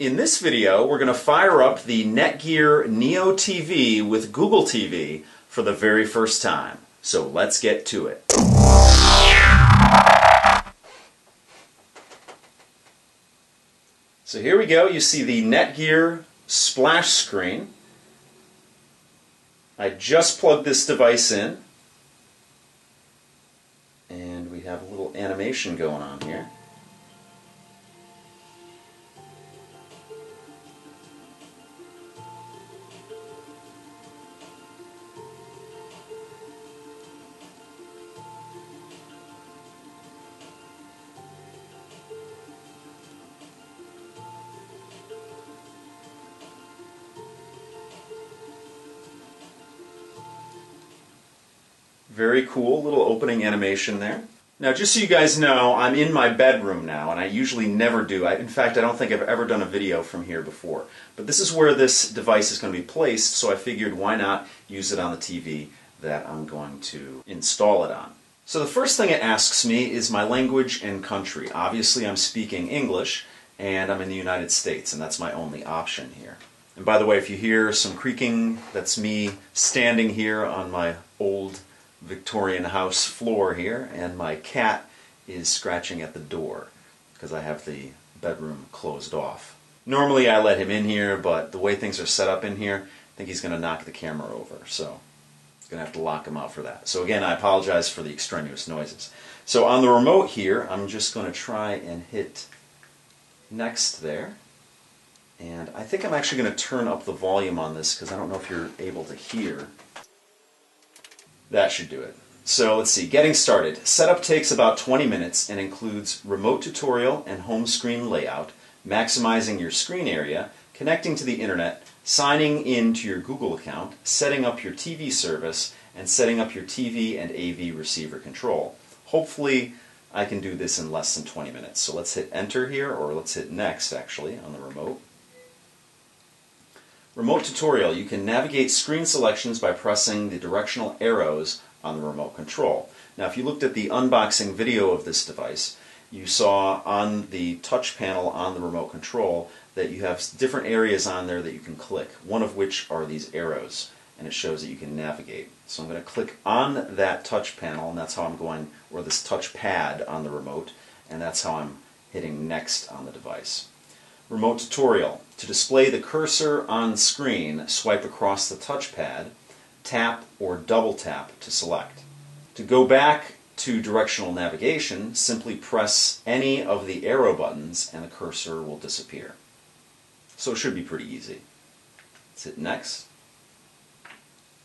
In this video, we're going to fire up the Netgear NeoTV with Google TV for the very first time. So let's get to it. So here we go. You see the Netgear splash screen. I just plugged this device in, and we have a little animation going on here. Very cool little opening animation there. Now, just so you guys know, I'm in my bedroom now, and I usually never do. In fact, I don't think I've ever done a video from here before. But this is where this device is going to be placed, so I figured why not use it on the TV that I'm going to install it on. So the first thing it asks me is my language and country. Obviously, I'm speaking English, and I'm in the United States, and that's my only option here. And by the way, if you hear some creaking, that's me standing here on my old Victorian house floor here, and my cat is scratching at the door because I have the bedroom closed off. Normally I let him in here, but the way things are set up in here, I think he's going to knock the camera over, so I'm going to have to lock him out for that. So again, I apologize for the extraneous noises. So on the remote here, I'm just going to try and hit next there, and I think I'm actually going to turn up the volume on this because I don't know if you're able to hear. That should do it. So let's see, getting started. Setup takes about 20 minutes and includes remote tutorial and home screen layout, maximizing your screen area, connecting to the internet, signing in to your Google account, setting up your TV service, and setting up your TV and AV receiver control. Hopefully I can do this in less than 20 minutes. So let's hit enter here, or let's hit next actually on the remote. Remote tutorial. You can navigate screen selections by pressing the directional arrows on the remote control. Now, if you looked at the unboxing video of this device, you saw on the touch panel on the remote control that you have different areas on there that you can click, one of which are these arrows, and it shows that you can navigate. So I'm going to click on that touch panel, and that's how I'm going, or this touch pad on the remote, and that's how I'm hitting next on the device. Remote tutorial. To display the cursor on screen, swipe across the touchpad, tap or double tap to select. To go back to directional navigation, simply press any of the arrow buttons and the cursor will disappear. So it should be pretty easy. Let's hit next.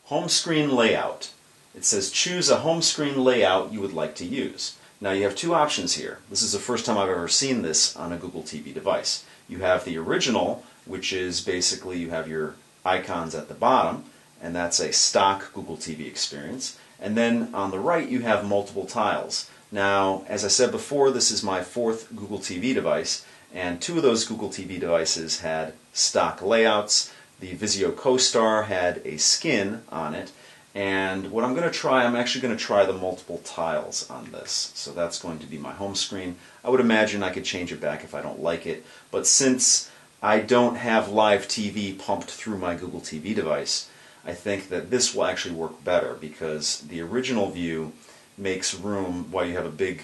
Home screen layout. It says choose a home screen layout you would like to use. Now you have two options here. This is the first time I've ever seen this on a Google TV device. You have the original, which is basically you have your icons at the bottom, and that's a stock Google TV experience. And then on the right you have multiple tiles. Now, as I said before, this is my fourth Google TV device, and two of those Google TV devices had stock layouts. The Vizio CoStar had a skin on it, and what I'm going to try, I'm actually going to try the multiple tiles on this. So that's going to be my home screen. I would imagine I could change it back if I don't like it, but since I don't have live TV pumped through my Google TV device, I think that this will actually work better because the original view makes room, while you have a big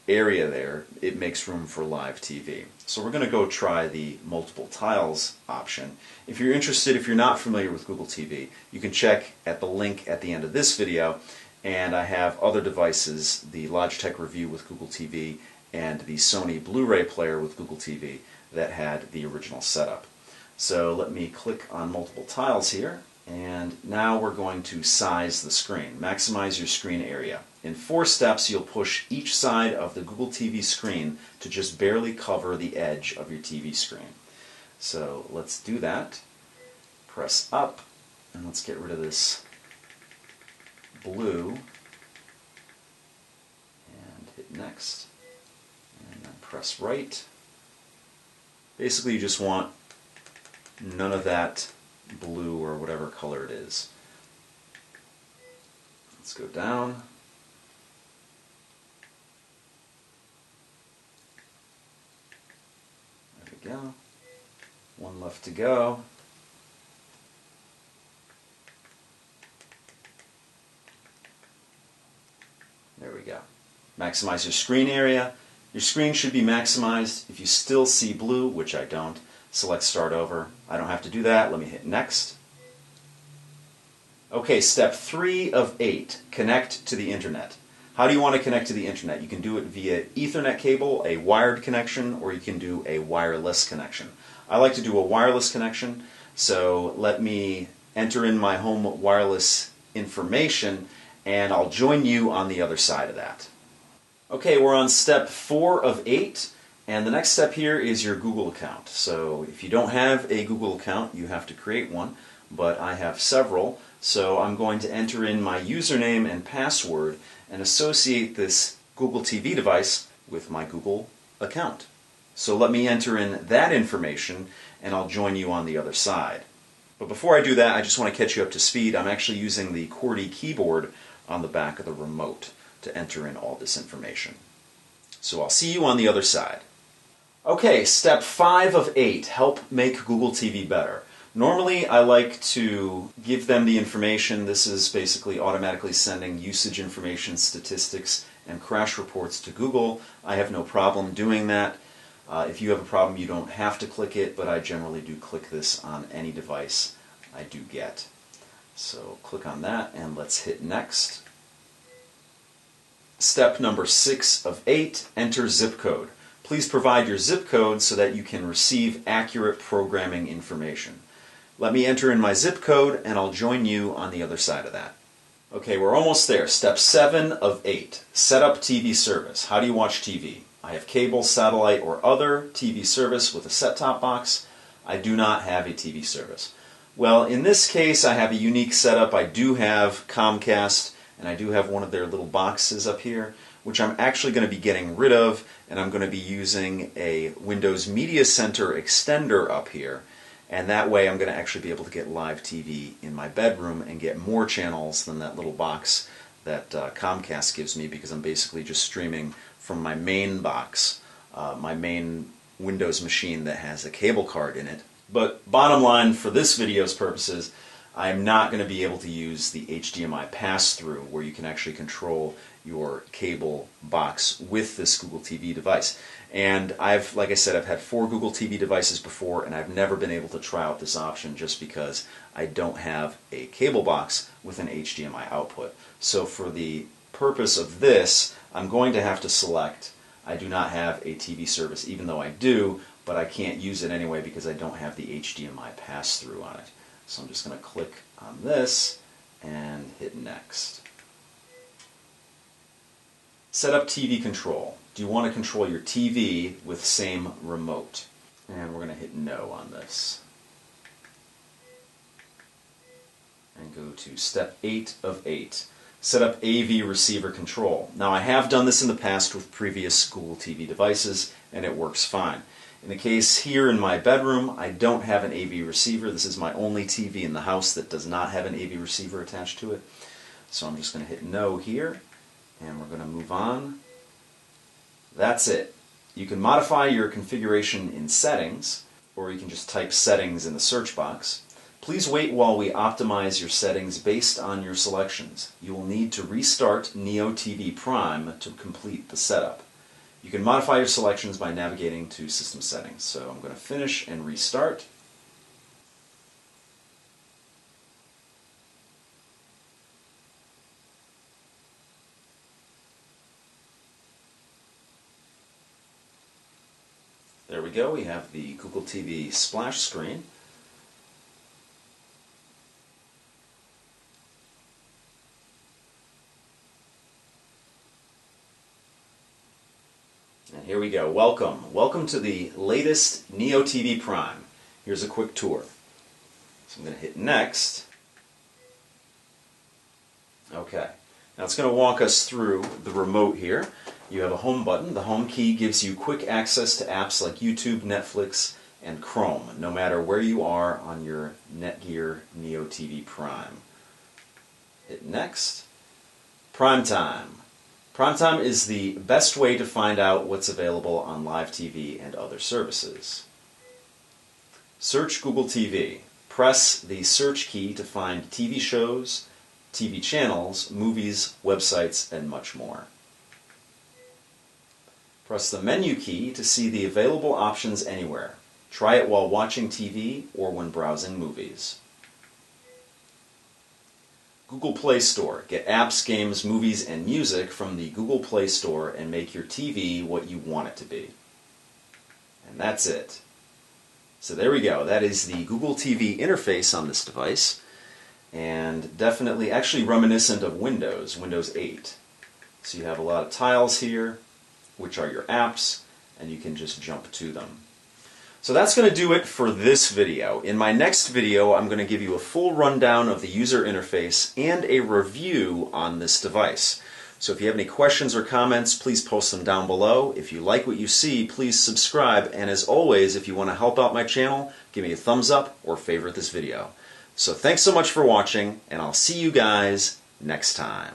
area there, it makes room for live TV. So we're going to go try the multiple tiles option. If you're interested, if you're not familiar with Google TV, you can check at the link at the end of this video, and I have other devices, the Logitech Review with Google TV and the Sony Blu-ray player with Google TV that had the original setup. So let me click on multiple tiles here, and now we're going to size the screen. Maximize your screen area. In 4 steps, you'll push each side of the Google TV screen to just barely cover the edge of your TV screen. So let's do that. Press up, and let's get rid of this blue, and hit next, and then press right. Basically, you just want none of that blue or whatever color it is. Let's go down. There we go. One left to go. There we go. Maximize your screen area. Your screen should be maximized. If you still see blue, which I don't, select Start Over. I don't have to do that. Let me hit Next. Okay, step 3 of 8, connect to the internet. How do you want to connect to the internet? You can do it via Ethernet cable, a wired connection, or you can do a wireless connection. I like to do a wireless connection, so let me enter in my home wireless information and I'll join you on the other side of that. Okay, we're on step 4 of 8, and the next step here is your Google account. So if you don't have a Google account, you have to create one, but I have several, so I'm going to enter in my username and password and associate this Google TV device with my Google account. So let me enter in that information and I'll join you on the other side. But before I do that, I just want to catch you up to speed. I'm actually using the QWERTY keyboard on the back of the remote to enter in all this information. So I'll see you on the other side. Okay, step 5 of 8, help make Google TV better. Normally I like to give them the information. This is basically automatically sending usage information, statistics, and crash reports to Google. I have no problem doing that. If you have a problem, you don't have to click it, but I generally do click this on any device I do get. So click on that and let's hit Next. Step number 6 of 8, enter zip code. Please provide your zip code so that you can receive accurate programming information. Let me enter in my zip code and I'll join you on the other side of that. Okay, we're almost there. Step 7 of 8, set up TV service. How do you watch TV? I have cable, satellite, or other TV service with a set-top box. I do not have a TV service. Well, in this case, I have a unique setup. I do have Comcast, and I do have one of their little boxes up here, which I'm actually going to be getting rid of, and I'm going to be using a Windows Media Center extender up here, and that way I'm going to actually be able to get live TV in my bedroom and get more channels than that little box that Comcast gives me, because I'm basically just streaming from my main box, my main Windows machine that has a cable card in it. But bottom line, for this video's purposes, I am not going to be able to use the HDMI pass-through where you can actually control your cable box with this Google TV device. And like I said, I've had 4 Google TV devices before, and I've never been able to try out this option just because I don't have a cable box with an HDMI output. So for the purpose of this, I'm going to have to select I do not have a TV service, even though I do, but I can't use it anyway because I don't have the HDMI pass-through on it. So I'm just going to click on this and hit Next. Set up TV control. Do you want to control your TV with same remote? And we're going to hit No on this. And go to step 8 of 8. Set up AV receiver control. Now I have done this in the past with previous Google TV devices and it works fine. In the case here in my bedroom, I don't have an AV receiver. This is my only TV in the house that does not have an AV receiver attached to it. So I'm just going to hit No here and we're going to move on. That's it. You can modify your configuration in settings, or you can just type settings in the search box. Please wait while we optimize your settings based on your selections. You will need to restart NeoTV Prime to complete the setup. You can modify your selections by navigating to System Settings. So I'm going to finish and restart. There we go. We have the Google TV splash screen. And here we go. Welcome. Welcome to the latest NeoTV Prime. Here's a quick tour. So I'm going to hit Next. Okay. Now it's going to walk us through the remote here. You have a home button. The home key gives you quick access to apps like YouTube, Netflix, and Chrome, no matter where you are on your Netgear NeoTV Prime. Hit Next. Prime Time. Prime Time is the best way to find out what's available on live TV and other services. Search Google TV. Press the search key to find TV shows, TV channels, movies, websites, and much more. Press the menu key to see the available options anywhere. Try it while watching TV or when browsing movies. Google Play Store. Get apps, games, movies, and music from the Google Play Store and make your TV what you want it to be. And that's it. So there we go. That is the Google TV interface on this device, and definitely actually reminiscent of Windows 8. So you have a lot of tiles here, which are your apps, and you can just jump to them. So that's going to do it for this video. In my next video, I'm going to give you a full rundown of the user interface and a review on this device. So if you have any questions or comments, please post them down below. If you like what you see, please subscribe. And as always, if you want to help out my channel, give me a thumbs up or favorite this video. So thanks so much for watching, and I'll see you guys next time.